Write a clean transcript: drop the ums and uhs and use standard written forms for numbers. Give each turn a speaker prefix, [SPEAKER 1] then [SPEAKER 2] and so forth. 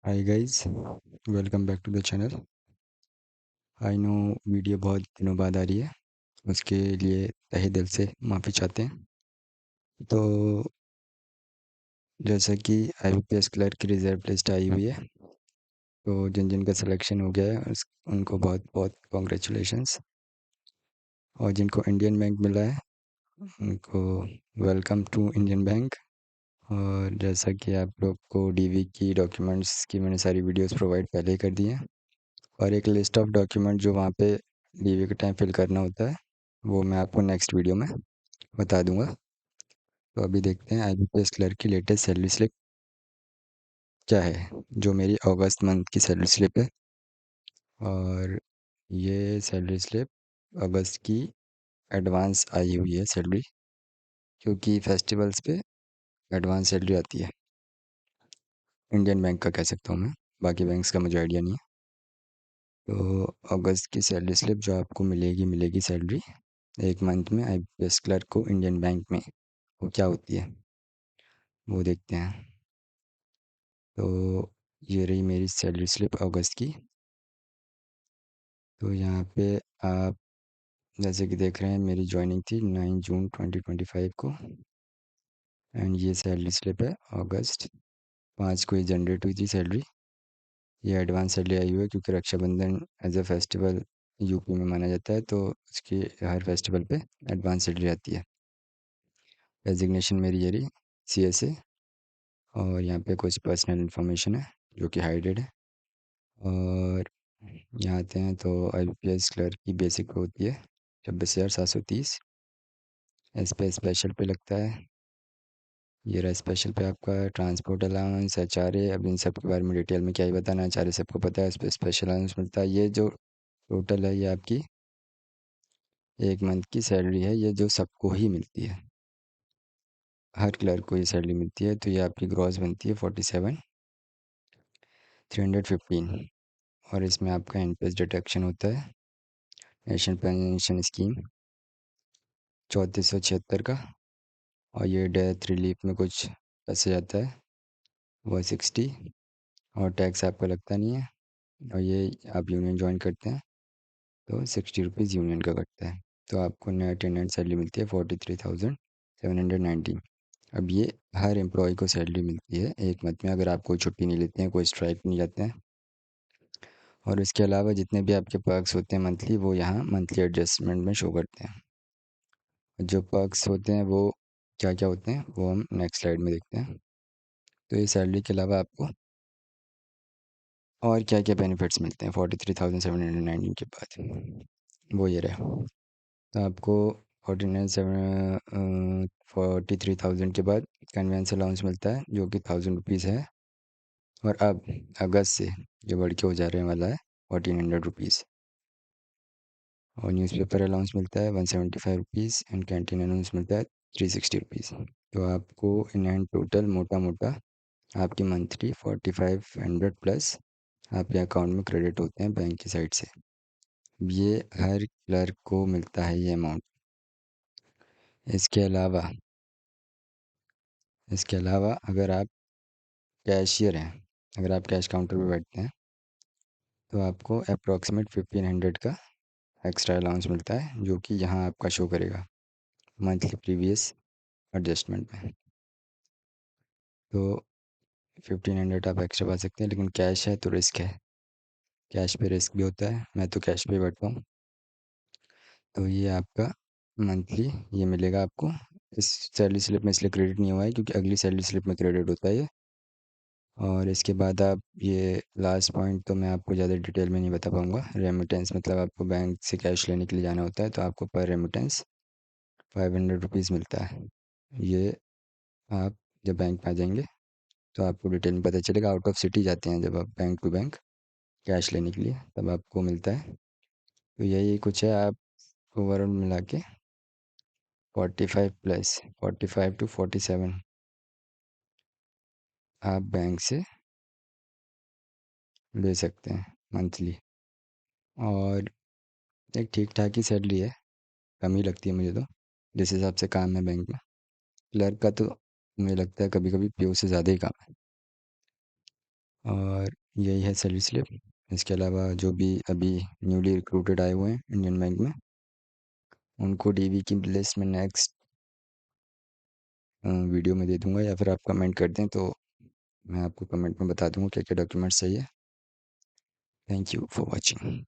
[SPEAKER 1] Hi guys, welcome back to the channel. I know video बहुत दिनों बाद आ रही है, उसके लिए तहे दिल से माफ़ी चाहते हैं। तो जैसा कि आईबीपीएस क्लर्क की रिजर्व लिस्ट आई हुई है, तो जिन जिन का सिलेक्शन हो गया है उनको बहुत बहुत कॉन्ग्रेचुलेशंस। और जिनको इंडियन बैंक मिला है उनको वेलकम टू इंडियन बैंक। और जैसा कि आप लोग को डीवी की डॉक्यूमेंट्स की मैंने सारी वीडियोस प्रोवाइड पहले ही कर दी हैं, और एक लिस्ट ऑफ डॉक्यूमेंट जो वहाँ पे डीवी के टाइम फिल करना होता है वो मैं आपको नेक्स्ट वीडियो में बता दूंगा। तो अभी देखते हैं आईबीपीएस क्लर्क की लेटेस्ट सैलरी स्लिप क्या है, जो मेरी अगस्त मंथ की सैलरी स्लिप है। और ये सैलरी स्लिप अगस्त की एडवांस आई हुई है सैलरी, क्योंकि फेस्टिवल्स पे एडवांस सैलरी आती है। इंडियन बैंक का कह सकता हूँ मैं, बाकी बैंक्स का मुझे आइडिया नहीं है। तो अगस्त की सैलरी स्लिप जो आपको मिलेगी मिलेगी सैलरी एक मंथ में आईबीपीएस क्लर्क को इंडियन बैंक में, वो क्या होती है वो देखते हैं। तो ये रही मेरी सैलरी स्लिप अगस्त की। तो यहाँ पे आप जैसे कि देख रहे हैं, मेरी जॉइनिंग थी 9 जून 2025 को, एंड ये सैलरी स्लिप है अगस्त 5 को ये जनरेट हुई थी सैलरी। ये एडवांस सैलरी आई हुई है क्योंकि Rakshabandhan as a festival UP में माना जाता है, तो उसकी हर फेस्टिवल पे एडवांस सैलरी आती है। डेजिग्नेशन मेरी ये रही सीएसए। और यहाँ पे कुछ पर्सनल इन्फॉर्मेशन है जो कि हाइडेड है। और यहाँ आते हैं तो आईपीएस क्लर्क की बेसिक होती है 26,730। इस पे स्पेशल पे लगता है, ये रहा स्पेशल पे आपका ट्रांसपोर्ट अलाउंस एचआरए। अब इन सब के बारे में डिटेल में क्या ही बताना, एचआरए सबको पता है, इस पे स्पेशल अलाउंस मिलता है। ये जो टोटल है ये आपकी एक मंथ की सैलरी है, ये जो सबको ही मिलती है, हर क्लर्क को ये सैलरी मिलती है। तो ये आपकी ग्रॉस बनती है 47,315। और इसमें आपका एनपीएस डिडक्शन होता है नेशनल पेंशन स्कीम 3476 का। और ये डेथ रिलीफ में कुछ पैसे जाता है 160। और टैक्स आपका लगता नहीं है। और ये आप यूनियन ज्वाइन करते हैं तो 60 रुपीज़ यूनियन का कटता है। तो आपको नेट एंड सैलरी मिलती है 43,719। अब ये हर एम्प्लॉय को सैलरी मिलती है एक मंथ में, अगर आप कोई छुट्टी नहीं लेते हैं, कोई स्ट्राइक नहीं जाते हैं। और इसके अलावा जितने भी आपके पर्क्स होते हैं मंथली, वो यहाँ मंथली एडजस्टमेंट में शो करते हैं। जो पर्क्स होते हैं वो क्या क्या होते हैं वो हम नेक्स्ट स्लाइड में देखते हैं। तो ये सैलरी के अलावा आपको और क्या क्या बेनिफिट्स मिलते हैं 43,719 के बाद, वो ये रहे। तो आपको 43,000 के बाद कन्वेंस अलाउंस मिलता है जो कि 1,000 रुपीज़ है। और अब अगस्त से जो बढ़ के हो जा रहे वाला है 1,400 रुपीज़। और न्यूज़पेपर अलाउंस मिलता है 175 रुपीज़, एंड कैंटीन अलाउंस मिलता है 360 रुपीज़। तो आपको इन हैंड टोटल मोटा मोटा आपकी मंथली 4,500 प्लस आपके अकाउंट में क्रेडिट होते हैं बैंक की साइड से। ये हर क्लर्क को मिलता है ये अमाउंट। इसके अलावा अगर आप कैशियर हैं, अगर आप कैश काउंटर पे बैठते हैं, तो आपको अप्रॉक्सीमेट 1,500 का एक्स्ट्रा अलाउंस मिलता है, जो कि यहाँ आपका शो करेगा मंथली प्रीवियस एडजस्टमेंट में। तो 1,500 आप एक्स्ट्रा पा सकते हैं, लेकिन कैश है तो रिस्क है, कैश पे रिस्क भी होता है। मैं तो कैश पे बैठता हूँ। तो ये आपका मंथली ये मिलेगा आपको। इस सैलरी स्लिप में इसलिए क्रेडिट नहीं हुआ है क्योंकि अगली सैलरी स्लिप में क्रेडिट होता है ये। और इसके बाद आप ये लास्ट पॉइंट तो मैं आपको ज़्यादा डिटेल में नहीं बता पाऊँगा। रेमिटेंस मतलब आपको बैंक से कैश लेने के लिए जाना होता है, तो आपको पर रेमिटेंस 500 रुपीज़ मिलता है। ये आप जब बैंक में आ जाएंगे तो आपको डिटेल में पता चलेगा। आउट ऑफ सिटी जाते हैं जब आप बैंक टू बैंक कैश लेने के लिए, तब आपको मिलता है। तो यही कुछ है। आप ओवरऑल मिला के 45 प्लस 45 to 47 आप बैंक से ले सकते हैं मंथली। और एक ठीक ठाक ही सैलरी है, कम ही लगती है मुझे तो, जिस हिसाब से काम है बैंक में। क्लर्क का तो मुझे लगता है कभी कभी पीओ से ज़्यादा ही काम है। और यही है सैलरी स्लिप। इसके अलावा जो भी अभी न्यूली रिक्रूटेड आए हुए हैं इंडियन बैंक में, उनको डीवी की लिस्ट में नेक्स्ट वीडियो में दे दूंगा, या फिर आप कमेंट कर दें तो मैं आपको कमेंट में बता दूंगा क्या क्या डॉक्यूमेंट्स चाहिए। Thank you for watching.